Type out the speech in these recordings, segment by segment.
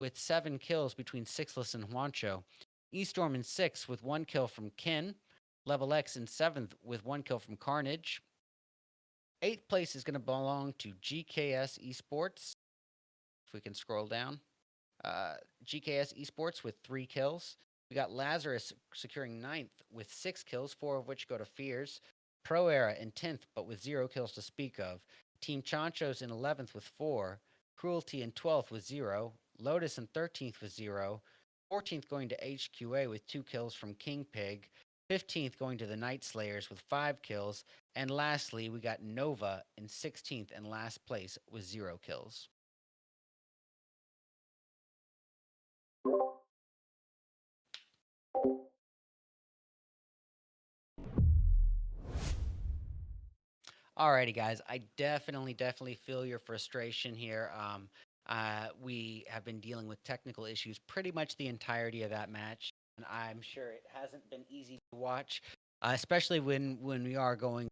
with 7 kills between Sixless and Juancho. Eastorm in 6th with 1 kill from Kin. Level X in 7th with 1 kill from Carnage. 8th place is going to belong to GKS Esports. If we can scroll down. GKS Esports with 3 kills. We got Lazarus securing 9th with 6 kills, 4 of which go to Fears. Pro Era in 10th, but with 0 kills to speak of. Team Chanchos in 11th with 4. Cruelty in 12th with 0. Lotus in 13th with 0. 14th going to HQA with 2 kills from King Pig. 15th going to the Night Slayers with 5 kills. And lastly, we got Nova in 16th and last place with 0 kills. Alrighty, guys. I definitely feel your frustration here. We have been dealing with technical issues pretty much the entirety of that match, and I'm sure it hasn't been easy to watch, especially when we are going.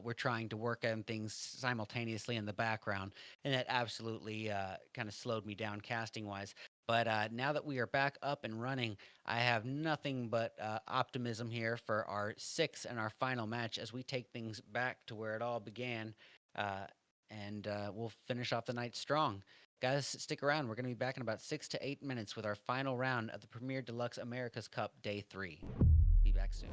We're trying to work on things simultaneously in the background, and that absolutely kind of slowed me down casting wise. But now that we are back up and running, I have nothing but optimism here for our sixth and our final match as we take things back to where it all began, and we'll finish off the night strong. Guys, stick around. We're going to be back in about 6 to 8 minutes with our final round of the Premier Deluxe America's Cup Day 3. Be back soon.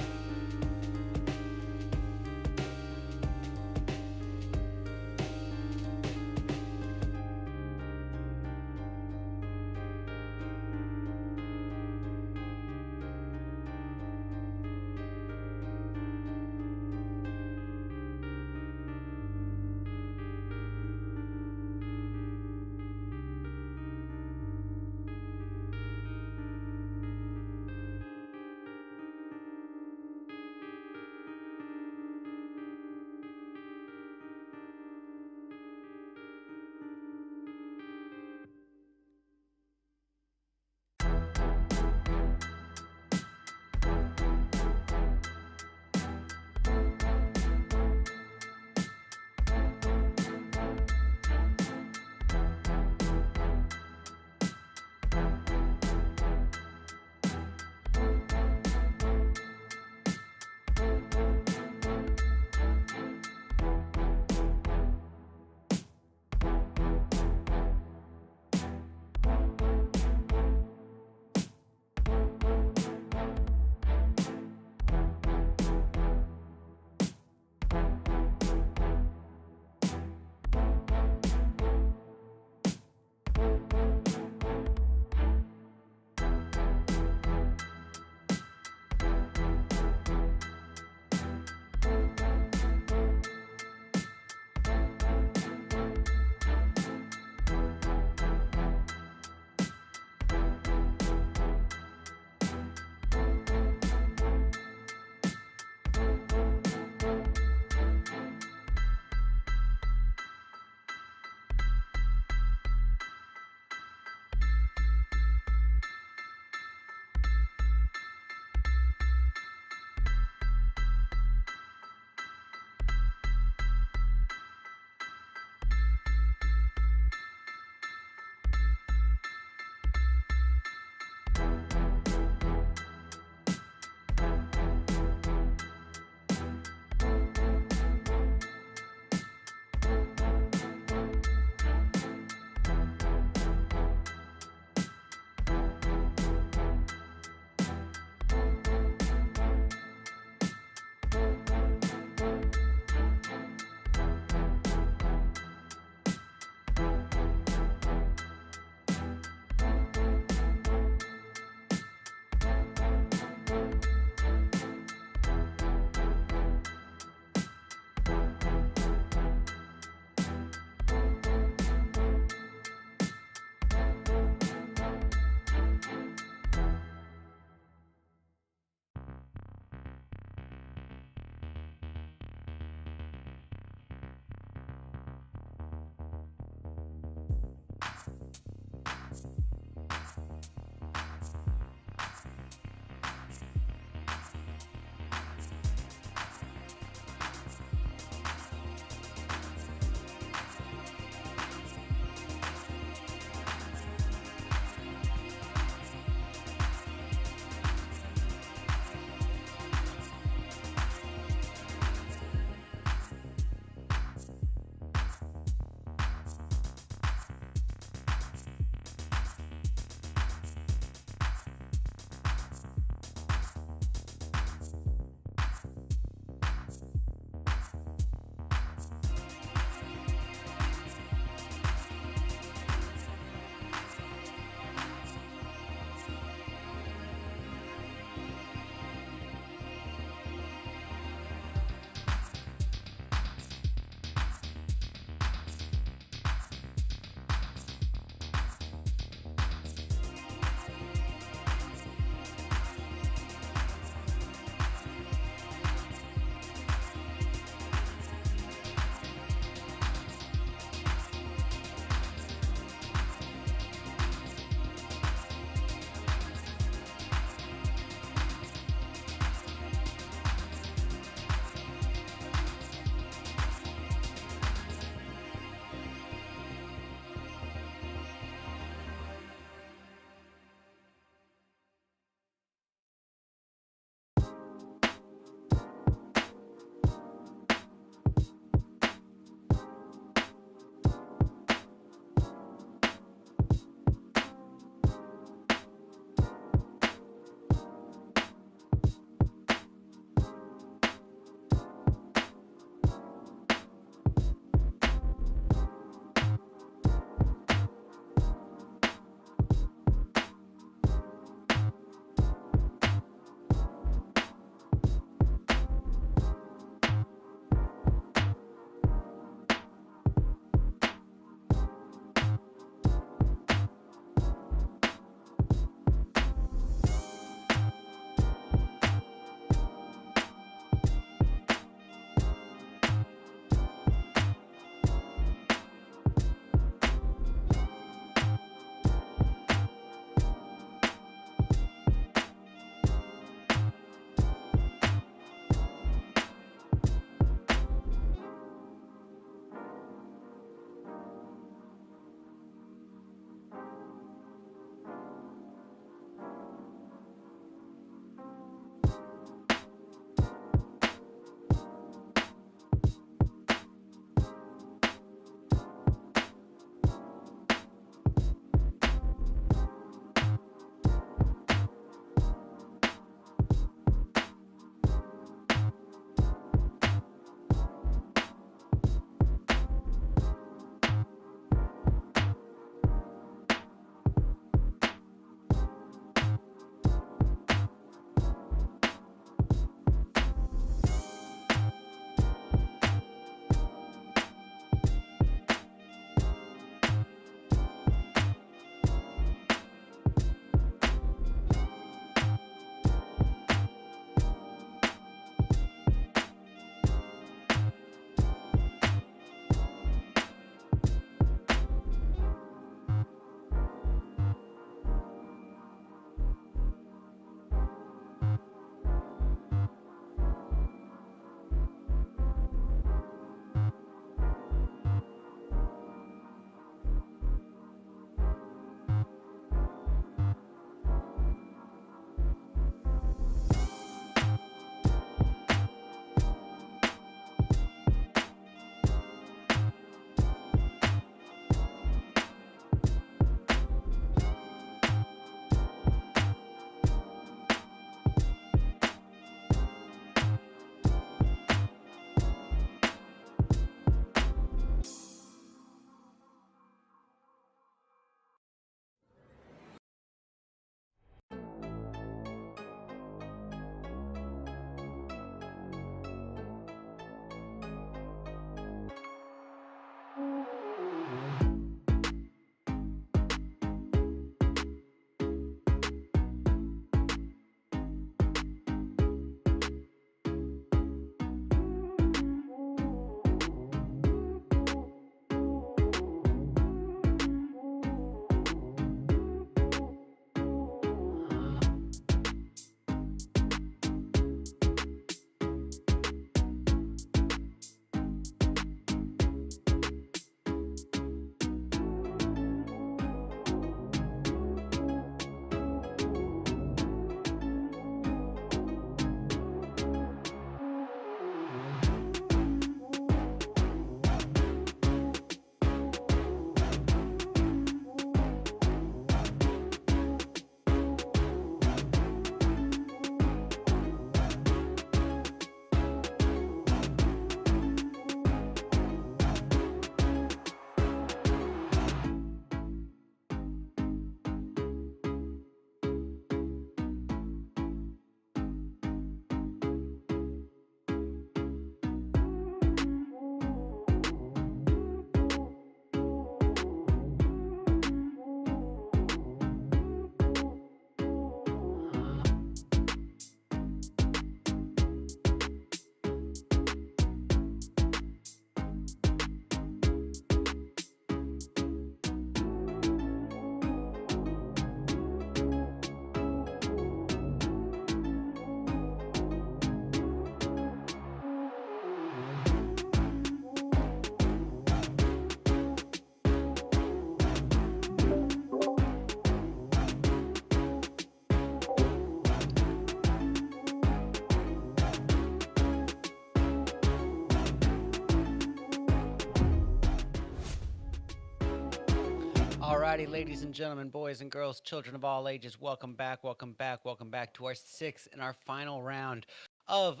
Alrighty, ladies and gentlemen, boys and girls, children of all ages, welcome back, welcome back, welcome back to our sixth and our final round of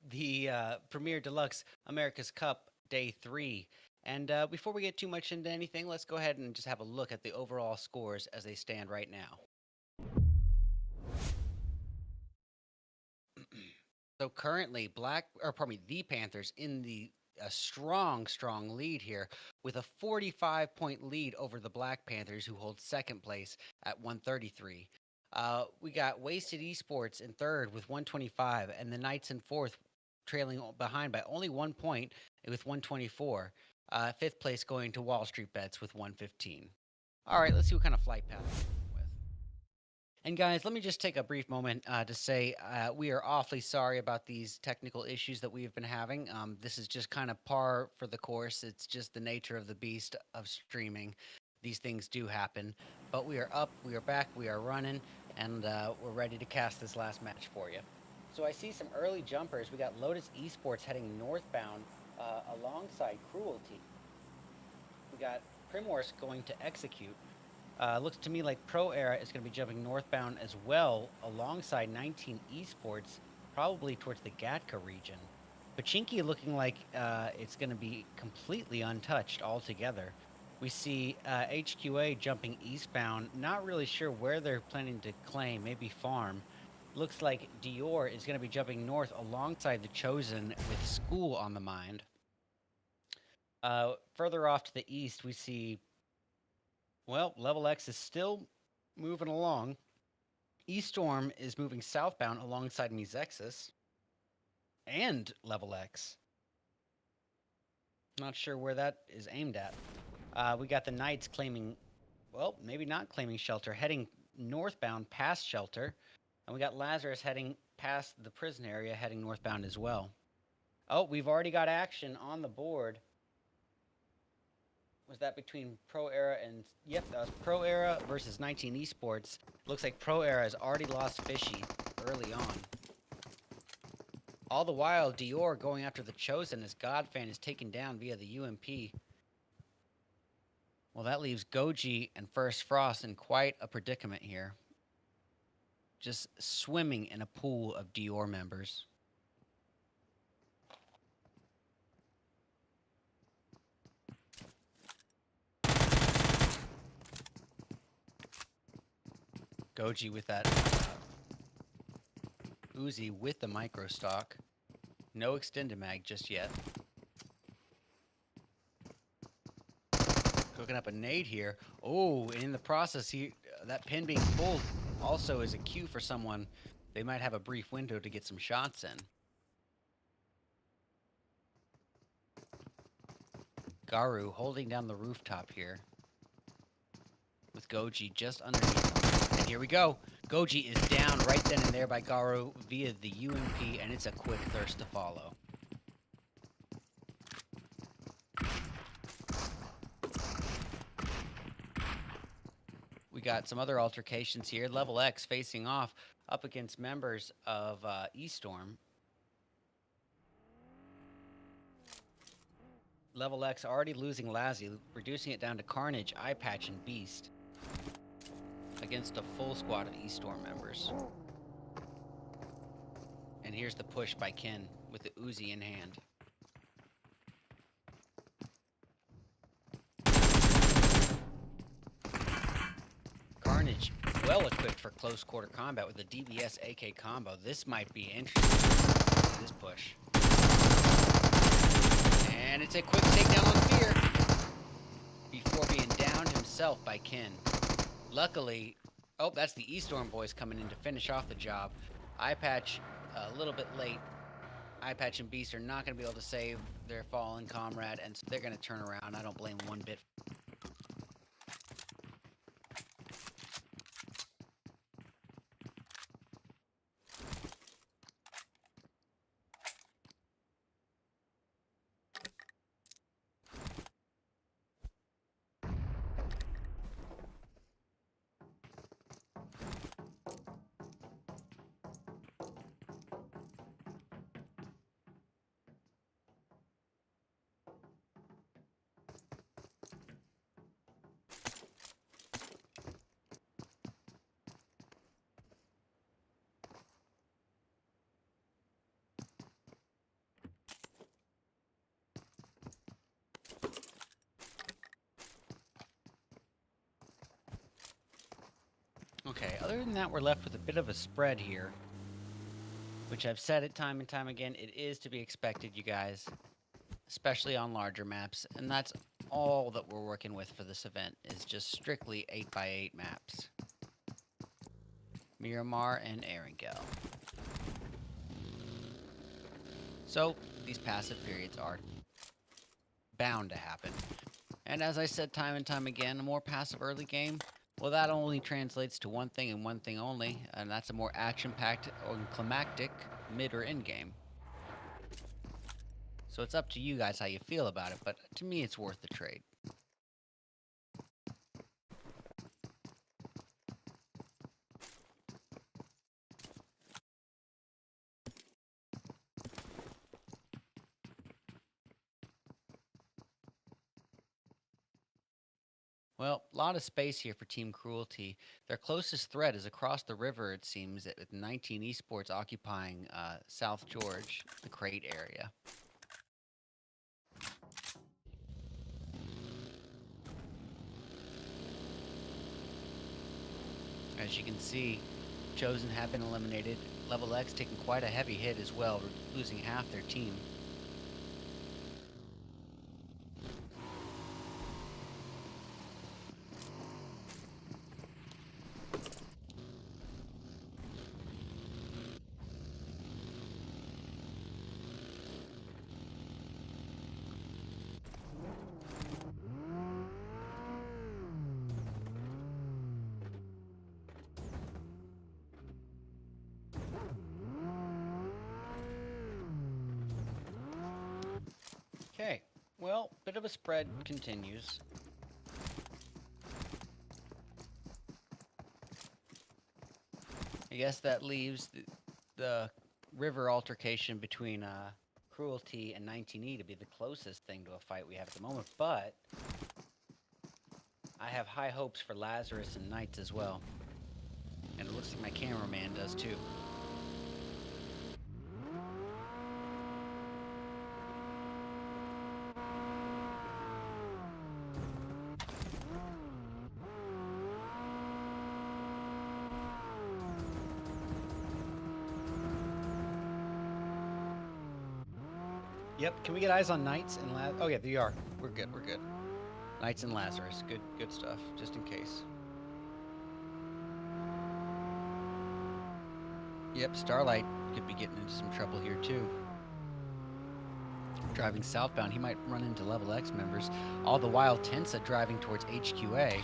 the Premier Deluxe America's Cup Day 3. And before we get too much into anything, let's go ahead and just have a look at the overall scores as they stand right now. So currently, the Panthers in the a strong lead here with a 45-point lead over the Black Panthers, who hold second place at 133. We got Wasted Esports in third with 125, and the Knights in fourth, trailing behind by only 1 point with 124. Fifth place going to Wall Street Bets with 115. All right, let's see what kind of flight path we're working with. And guys, let me just take a brief moment to say we are awfully sorry about these technical issues that we have been having. This is just kind of par for the course. It's just the nature of the beast of streaming. These things do happen. But we are up, we are back, we are running, and we're ready to cast this last match for you. So I see some early jumpers. We got Lotus Esports heading northbound alongside Cruelty. We got Primorse going to Execute. Looks to me like Pro Era is going to be jumping northbound as well, alongside 19 Esports, probably towards the Gatka region. Pachinki looking like it's going to be completely untouched altogether. We see HQA jumping eastbound, not really sure where they're planning to claim, maybe farm. Looks like Dior is going to be jumping north alongside the Chosen with School on the mind. Further off to the east, we see Level X is still moving along. E-Storm is moving southbound alongside Mesexis and Level X. Not sure where that is aimed at. We got the Knights claiming, maybe not claiming Shelter, heading northbound past Shelter. And we got Lazarus heading past the prison area, heading northbound as well. Oh, we've already got action on the board. Was that between Pro Era and... Yep, that was Pro Era versus 19 Esports. Looks like Pro Era has already lost Fishy early on. All the while, Dior going after the Chosen as Godfan is taken down via the UMP. Well, that leaves Goji and First Frost in quite a predicament here. Just swimming in a pool of Dior members. Goji with that Uzi with the micro stock. No extended mag just yet. Cooking up a nade here. Oh, in the process, that pin being pulled also is a cue for someone. They might have a brief window to get some shots in. Garu holding down the rooftop here. With Goji just underneath. And here we go. Goji is down right then and there by Garu via the UMP, and it's a quick thirst to follow. We got some other altercations here. Level X facing off up against members of E-Storm. Level X already losing Lazzy, reducing it down to Carnage, Eye Patch, and Beast against a full squad of E-Storm members. And here's the push by Ken with the Uzi in hand. Carnage well equipped for close quarter combat with the DBS AK combo. This might be interesting, this push. And it's a quick takedown on Fear before being downed himself by Ken. Luckily, that's the E-Storm boys coming in to finish off the job. Eye Patch a little bit late. Eye Patch and Beast are not going to be able to save their fallen comrade, and so they're going to turn around. I don't blame one bit. Other than that, we're left with a bit of a spread here, which I've said it time and time again. It is to be expected, you guys, especially on larger maps. And that's all that we're working with for this event, is just strictly 8x8 maps. Miramar and Erangel. So these passive periods are bound to happen. And as I said time and time again, a more passive early game, well, that only translates to one thing and one thing only, and that's a more action-packed or climactic mid or end game. So it's up to you guys how you feel about it, but to me it's worth the trade. Well, a lot of space here for Team Cruelty. Their closest threat is across the river, it seems, with 19 Esports occupying South George, the crate area. As you can see, Chosen have been eliminated. Level X taking quite a heavy hit as well, losing half their team. Okay, well, bit of a spread continues. I guess that leaves the river altercation between Cruelty and 19E to be the closest thing to a fight we have at the moment, but I have high hopes for Lazarus and Knights as well. And it looks like my cameraman does too. Yep, can we get eyes on Knights and Lazarus? Oh yeah, there you are. We're good, we're good. Knights and Lazarus, good stuff, just in case. Yep, Starlight could be getting into some trouble here too. Driving southbound, he might run into Level X members. All the while, Tensa driving towards HQA.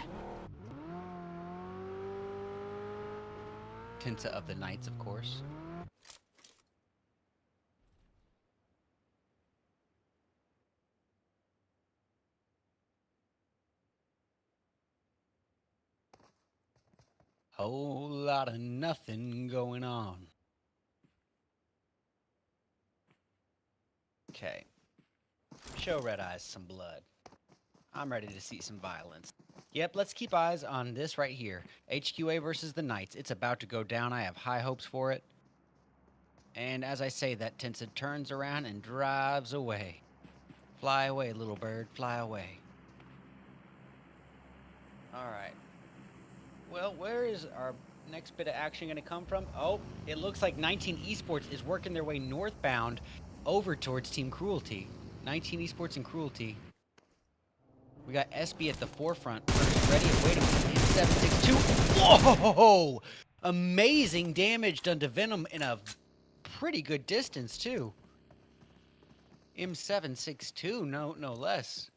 Tensa of the Knights, of course. Whole lot of nothing going on. Okay. Show Red Eyes some blood. I'm ready to see some violence. Yep, let's keep eyes on this right here. HQA versus the Knights. It's about to go down. I have high hopes for it. And as I say that, Tensa turns around and drives away. Fly away, little bird. Fly away. All right. Well, where is our next bit of action going to come from? Oh, it looks like 19 Esports is working their way northbound over towards Team Cruelty. 19 Esports and Cruelty. We got SB at the forefront, ready and waiting in 762. Whoa! Amazing damage done to Venom in a pretty good distance, too. M762, no less.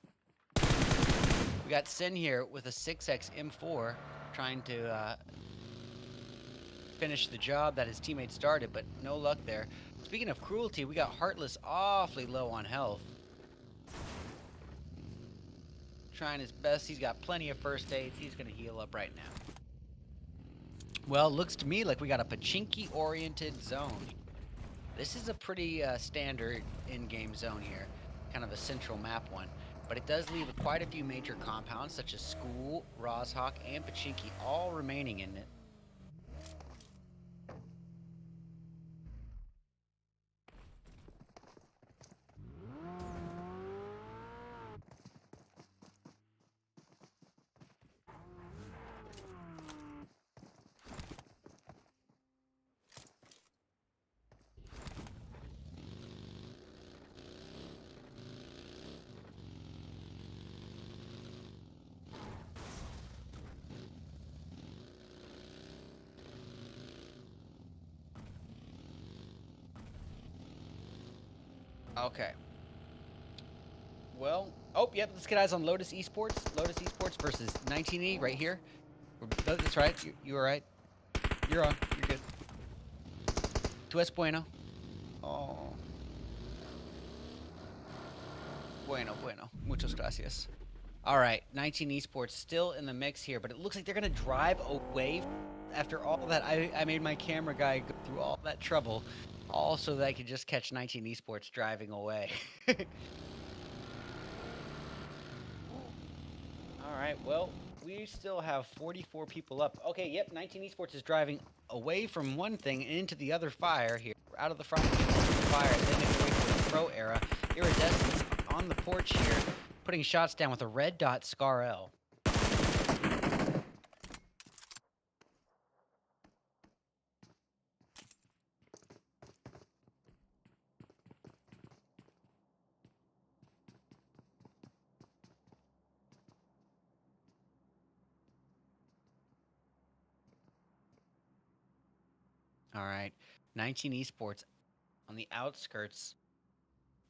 We got Sin here with a 6x M4 trying to finish the job that his teammate started, but no luck there. Speaking of Cruelty, we got Heartless awfully low on health. Trying his best. He's got plenty of first aids. He's going to heal up right now. Well, it looks to me like we got a Pachinki-oriented zone. This is a pretty standard in-game zone here. Kind of a central map one. But it does leave quite a few major compounds, such as School, Rozhawk, and Pachinki, all remaining in it. Okay. Well, oh, yep, let's get eyes on Lotus Esports. Lotus Esports versus 19E right here. That's right. You were right. You're on. You're good. Tu es bueno. Oh. Bueno, bueno. Muchas gracias. All right, 19 Esports still in the mix here, but it looks like they're going to drive away after all that. I made my camera guy go through all that trouble, all so that I could just catch 19 Esports driving away. All right, well, we still have 44 people up. Okay, yep, 19 Esports is driving away from one thing and into the other fire here. Out of the front fire, and then away from the pro era. Iridescence on the porch here, putting shots down with a red dot Scar L. All right, 19 Esports on the outskirts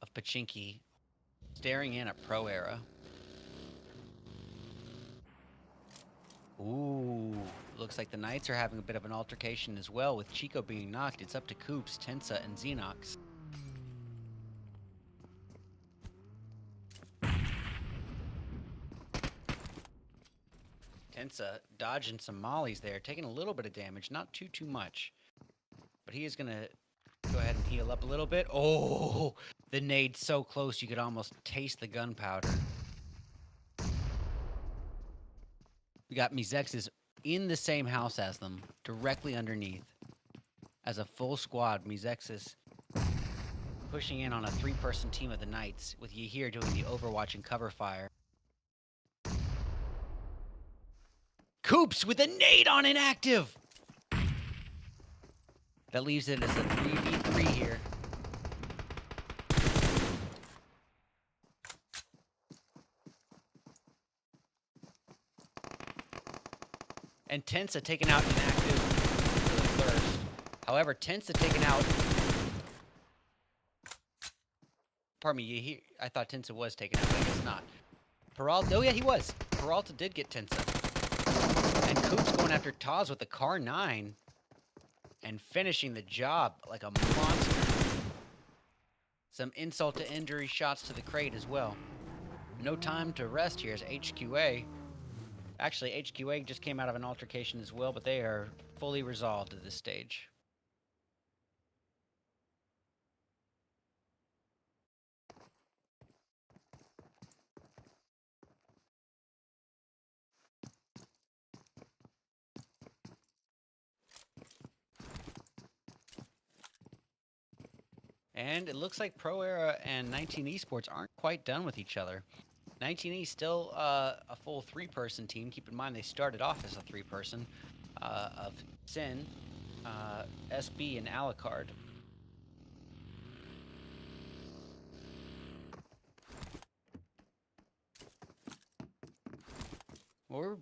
of Pachinki, staring in at Pro Era. Ooh, looks like the Knights are having a bit of an altercation as well, with Chico being knocked. It's up to Coops, Tensa, and Xenox. Tensa dodging some mollies there, taking a little bit of damage, not too much. But he is going to go ahead and heal up a little bit. Oh, the nade so close you could almost taste the gunpowder. We got Mizexes in the same house as them, directly underneath. As a full squad, Mizexes pushing in on a 3-person team of the Knights, with Yahir doing the overwatch and cover fire. Coops with a nade on inactive! That leaves it as a 3v3 here. And Tensa taking out inactive first. However, Tensa taking out... Pardon me, I thought Tensa was taken out, but I guess not. Peralta, oh yeah, he was. Peralta did get Tensa. And Coops going after Taz with the Car 9. And finishing the job like a monster. Some insult to injury shots to the crate as well. No time to rest here as HQA. Actually, HQA just came out of an altercation as well, but they are fully resolved at this stage. And it looks like Pro Era and 19 Esports aren't quite done with each other. 19E still a full 3-person team. Keep in mind they started off as a 3-person of Sin, SB, and Alucard. We're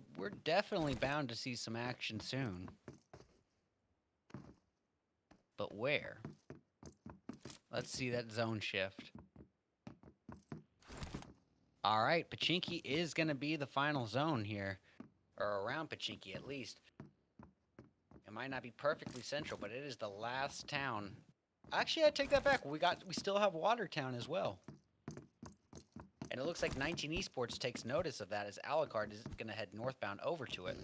definitely bound to see some action soon. But where? Let's see that zone shift. All right, Pachinki is going to be the final zone here. Or around Pachinki, at least. It might not be perfectly central, but it is the last town. Actually, I take that back. We still have Watertown as well. And it looks like 19 Esports takes notice of that as Alucard is going to head northbound over to it.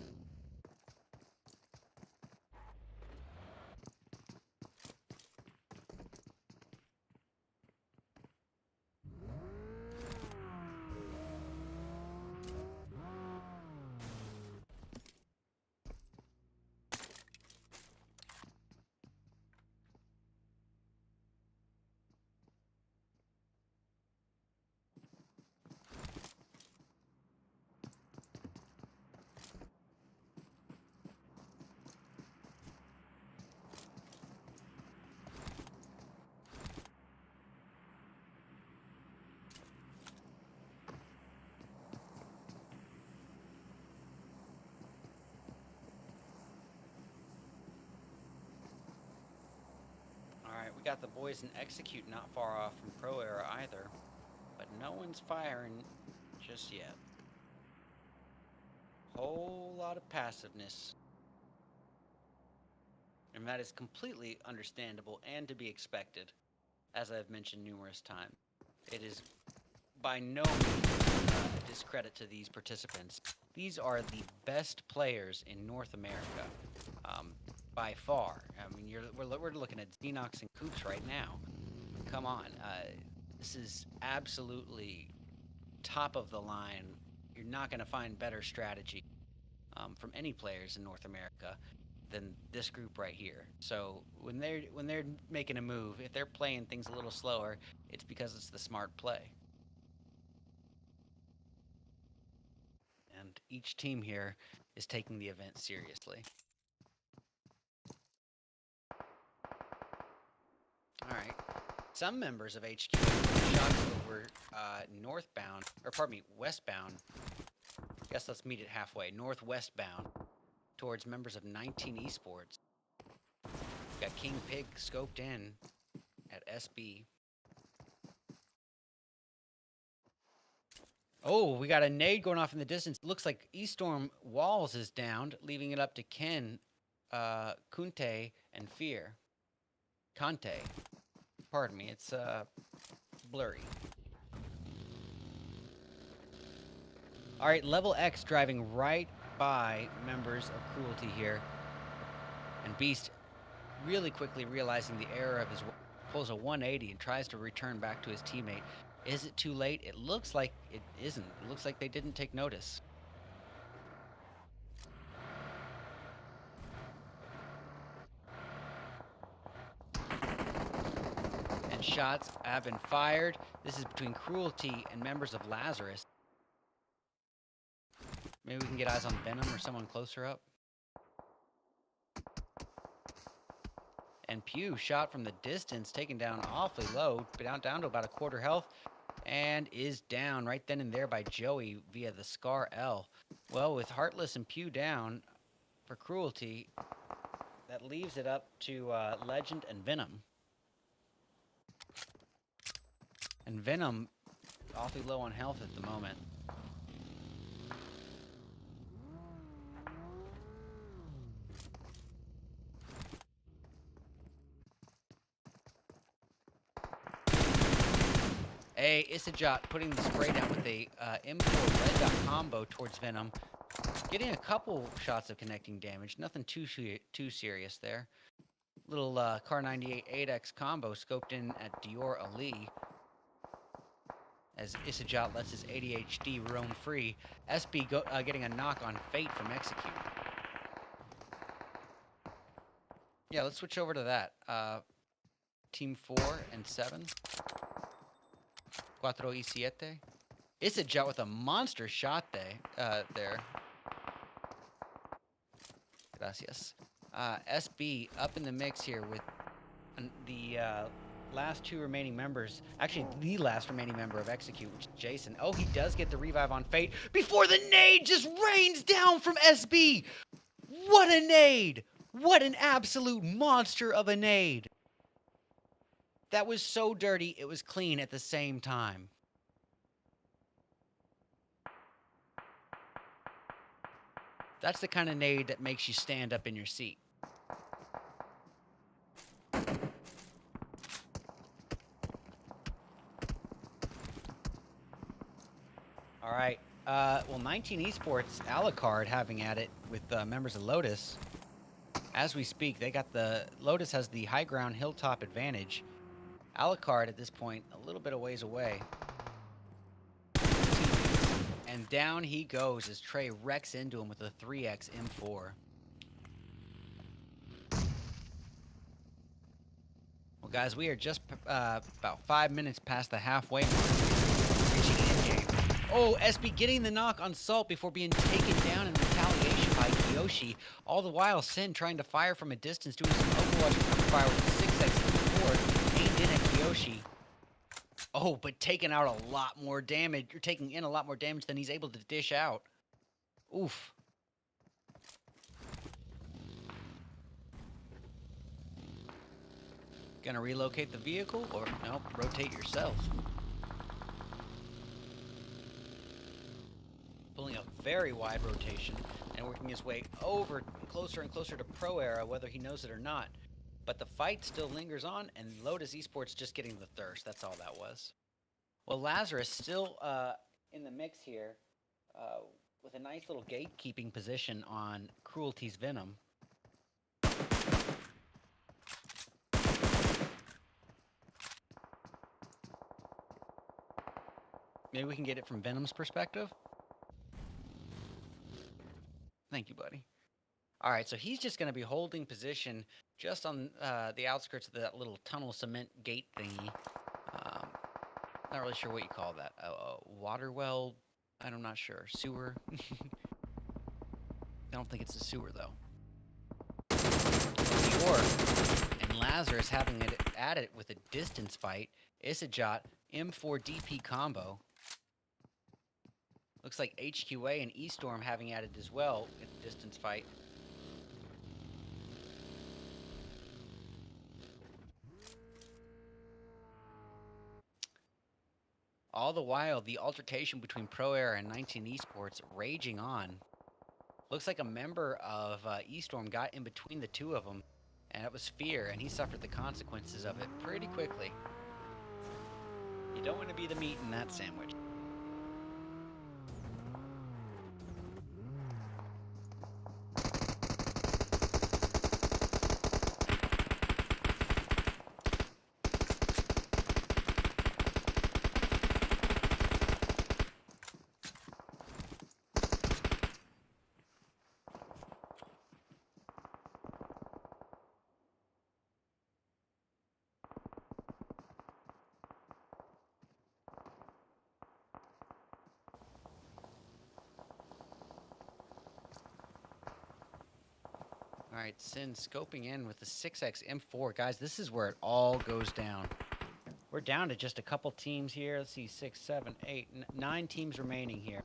got the boys in Execute not far off from Pro Era either, but no one's firing just yet. Whole lot of passiveness. And that is completely understandable and to be expected, as I've mentioned numerous times. It is by no means a discredit to these participants. These are the best players in North America, by far. I mean, we're looking at Xenox and Coops right now. Come on, this is absolutely top of the line. You're not going to find better strategy from any players in North America than this group right here. So when they're making a move, if they're playing things a little slower, it's because it's the smart play. And each team here is taking the event seriously. All right. Some members of HQ shot over northbound, or pardon me, westbound. Guess let's meet it halfway. Northwestbound towards members of 19 Esports. Got King Pig scoped in at SB. Oh, we got a nade going off in the distance. Looks like Eaststorm Walls is downed, leaving it up to Ken, Kunte, and Fear. Conte. Pardon me, it's blurry. All right, Level X driving right by members of Cruelty here. And Beast really quickly realizing the error of his work, pulls a 180 and tries to return back to his teammate. Is it too late? It looks like it isn't. It looks like they didn't take notice. And shots have been fired. This is between Cruelty and members of Lazarus. Maybe we can get eyes on Venom or someone closer up. And Pew shot from the distance, taken down awfully low, down to about a quarter health, and is down right then and there by Joey via the Scar L. Well, with Heartless and Pew down for Cruelty, that leaves it up to Legend and Venom. And Venom awfully low on health at the moment. Isajot putting the spray down with a M4 red dot combo towards Venom. Getting a couple shots of connecting damage. Nothing too serious there. Little Car 98 8X combo scoped in at Dior Ali. As Isajot lets his ADHD roam free. SB getting a knock on Fate from Execute. Yeah, let's switch over to that. Team 4 and 7. Cuatro y siete. Isajot with a monster shot there. Gracias. SB up in the mix here with the last two remaining members. Actually, the last remaining member of Execute, which is Jason. Oh, he does get the revive on Fate before the nade just rains down from SB. What a nade! What an absolute monster of a nade. That was so dirty, it was clean at the same time. That's the kind of nade that makes you stand up in your seat. All right. Well, 19 Esports, Alucard having at it with members of Lotus. As we speak, Lotus has the high ground hilltop advantage. Alucard at this point, a little bit of ways away. And down he goes as Trey wrecks into him with a 3X M4. Well, guys, we are just about 5 minutes past the halfway mark. Reaching endgame. Oh, SB getting the knock on Salt before being taken down in retaliation by Kiyoshi. All the while, Sin trying to fire from a distance, doing some Overwatch fire with the 6X M4 aimed in at Kiyoshi. Oh, but taking out a lot more damage. You're taking in a lot more damage than he's able to dish out. Oof. Gonna relocate the vehicle, or nope, rotate yourself. Pulling a very wide rotation and working his way over closer and closer to Pro Era, whether he knows it or not. But the fight still lingers on, and Lotus Esports just getting the thirst. That's all that was. Well, Lazarus still in the mix here with a nice little gatekeeping position on Cruelty's Venom. Maybe we can get it from Venom's perspective. Thank you, buddy. All right, so he's just going to be holding position just on the outskirts of that little tunnel cement gate thingy. Not really sure what you call that. Water well? I'm not sure. Sewer? I don't think it's a sewer, though. And Lazarus having it at it with a distance fight. Isajot, M4 DP combo. Looks like HQA and E-Storm having at it as well in a distance fight. All the while, the altercation between Pro Era and 19 Esports raging on. Looks like a member of E-Storm got in between the two of them, and it was Fear, and he suffered the consequences of it pretty quickly. You don't want to be the meat in that sandwich. All right, Sin scoping in with the 6X M4. Guys, this is where it all goes down. We're down to just a couple teams here. Let's see, 6, 7, 8, 9 teams remaining here.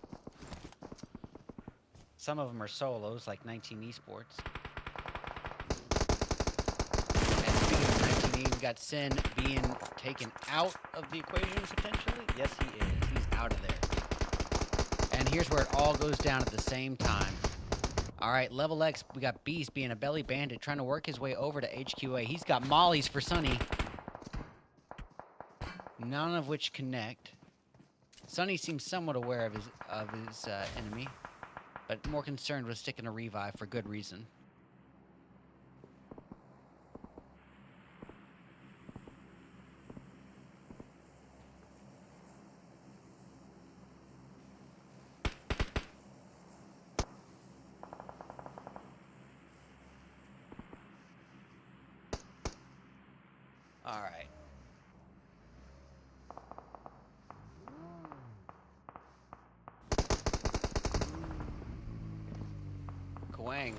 Some of them are solos, like 19 Esports. And speaking of 19E, we got Sin being taken out of the equation, potentially. Yes, he is. He's out of there. And here's where it all goes down at the same time. All right, Level X, we got Beast being a belly bandit, trying to work his way over to HQA. He's got mollies for Sunny. None of which connect. Sunny seems somewhat aware of his enemy, but more concerned with sticking a revive for good reason. All right. Kwang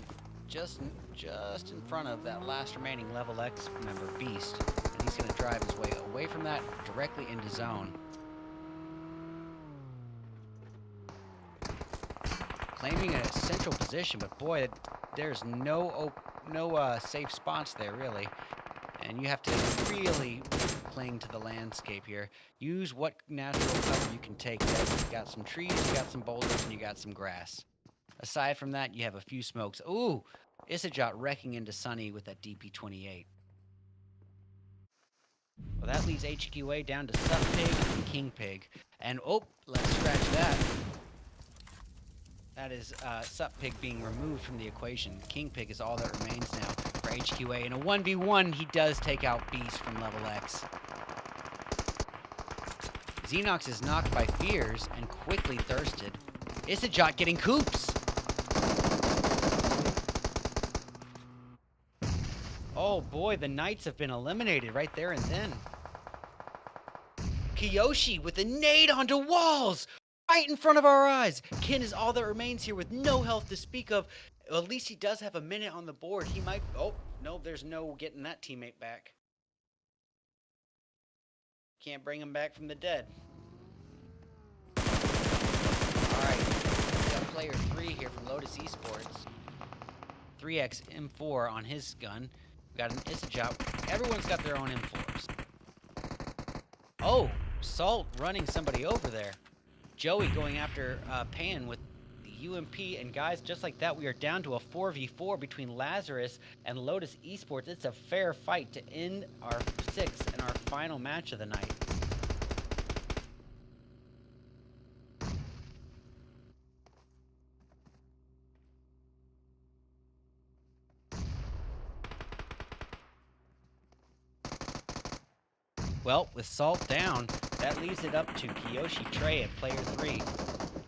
just in front of that last remaining Level X member, Beast, and he's going to drive his way away from that directly into zone. Claiming a central position, but boy, there's no safe spots there, really. And you have to really cling to the landscape here. Use what natural cover you can take. You got some trees, you got some boulders, and you got some grass. Aside from that, you have a few smokes. Ooh, Isajot wrecking into Sunny with that DP-28. Well, that leaves HQA down to SW-1 and Pubg. And oh, let's scratch that. That is SW-1 being removed from the equation. Pubg is all that remains now for HQA. In a 1v1, he does take out Beast from Level X. Xenox is knocked by Fears and quickly thirsted. Isajot getting coops. Oh boy, the Knights have been eliminated right there and then. Kiyoshi with a nade onto walls! Right in front of our eyes! Kin is all that remains here with no health to speak of. Well, at least he does have a minute on the board. He might... Oh, no, there's no getting that teammate back. Can't bring him back from the dead. Alright, we got player 3 here from Lotus Esports. 3X M4 on his gun. We got an Isajot. Everyone's got their own M4s. Oh, Salt running somebody over there. Joey going after Pan with the UMP, and guys, just like that, we are down to a 4v4 between Lazarus and Lotus Esports. It's a fair fight to end our 6th and our final match of the night. Well, with Salt down, that leaves it up to Kiyoshi Trey at player 3.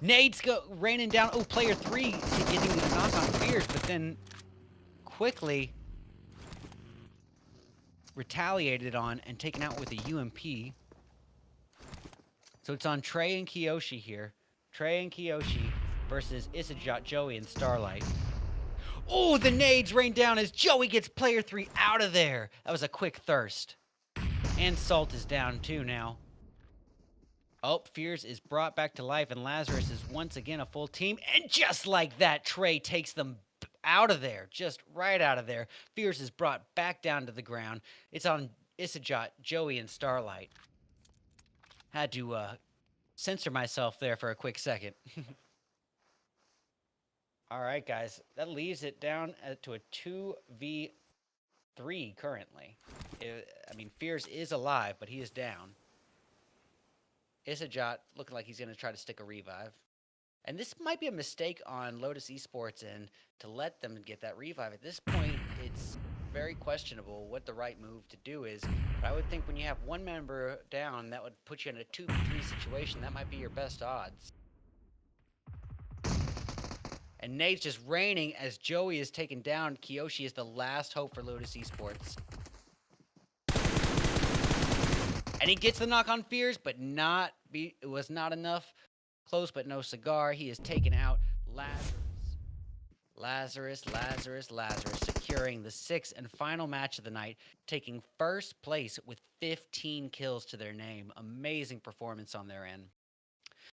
Nades go raining down. Oh, player 3 getting the knock on Fears, but then quickly retaliated on and taken out with a UMP. So it's on Trey and Kiyoshi here. Trey and Kiyoshi versus Isajot, Joey, and Starlight. Oh, the nades rain down as Joey gets player 3 out of there. That was a quick thirst. And Salt is down too now. Oh, Fears is brought back to life, and Lazarus is once again a full team. And just like that, Trey takes them out of there. Just right out of there. Fears is brought back down to the ground. It's on Isajot, Joey, and Starlight. Had to censor myself there for a quick second. All right, guys. That leaves it down to a 2v3 currently. I mean, Fears is alive, but he is down. Isajot looking like he's going to try to stick a revive. And this might be a mistake on Lotus Esports and to let them get that revive. At this point, it's very questionable what the right move to do is. But I would think when you have one member down, that would put you in a 2v3 situation. That might be your best odds. And Nate's just raining as Joey is taken down. Kiyoshi is the last hope for Lotus Esports. And he gets the knock on Fears, but it was not enough. Close but no cigar. He is taken out. Lazarus, securing the 6th and final match of the night, taking first place with 15 kills to their name. Amazing performance on their end.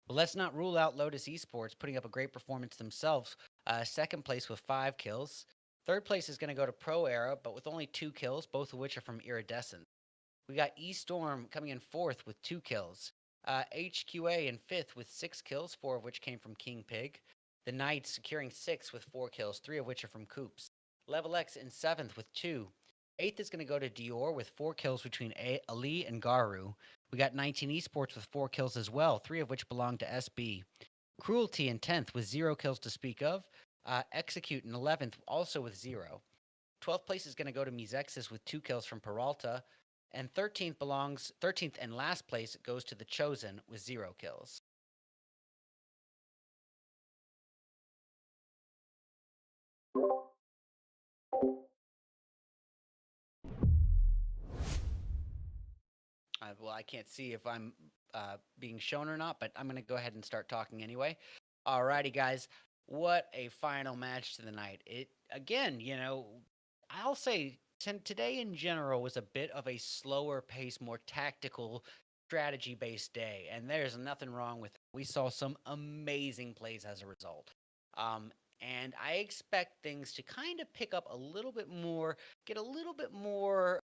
But let's not rule out Lotus Esports putting up a great performance themselves. Second place with 5 kills. Third place is going to go to Pro Era, but with only 2 kills, both of which are from Iridescent. We got E-Storm coming in 4th with 2 kills. HQA in 5th with 6 kills, 4 of which came from King Pig. The Knights securing 6th with 4 kills, 3 of which are from Coops. Level X in 7th with 2. 8th is going to go to Dior with 4 kills between Ali and Garu. We got 19 Esports with 4 kills as well, 3 of which belong to SB. Cruelty in 10th with 0 kills to speak of. Execute in 11th also with 0. 12th place is going to go to Mizexis with 2 kills from Peralta. And 13th and last place goes to The Chosen with 0 kills. Well, I can't see if I'm being shown or not, but I'm going to go ahead and start talking anyway. Alrighty, guys. What a final match to the night. Again, I'll say today in general was a bit of a slower pace, more tactical, strategy-based day, and there's nothing wrong with it. We saw some amazing plays as a result. And I expect things to kind of pick up a little bit more, get a little bit more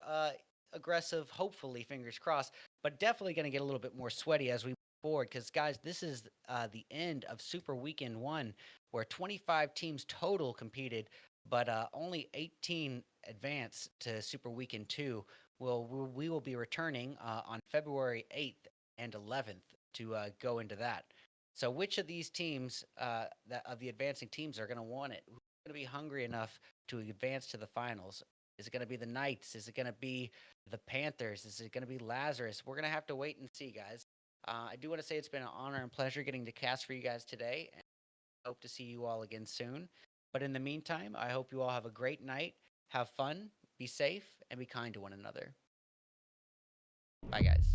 aggressive, hopefully, fingers crossed, but definitely going to get a little bit more sweaty as we move forward because, guys, this is the end of Super Weekend 1, where 25 teams total competed, but only 18 advanced to Super Weekend 2. We will be returning on February 8th and 11th to go into that. So which of these teams, of the advancing teams, are going to want it? Who's going to be hungry enough to advance to the finals? Is it going to be the Knights? Is it going to be the Panthers? Is it going to be Lazarus? We're going to have to wait and see, guys. I do want to say it's been an honor and pleasure getting to cast for you guys today. And I hope to see you all again soon. But in the meantime, I hope you all have a great night. Have fun, be safe, and be kind to one another. Bye, guys.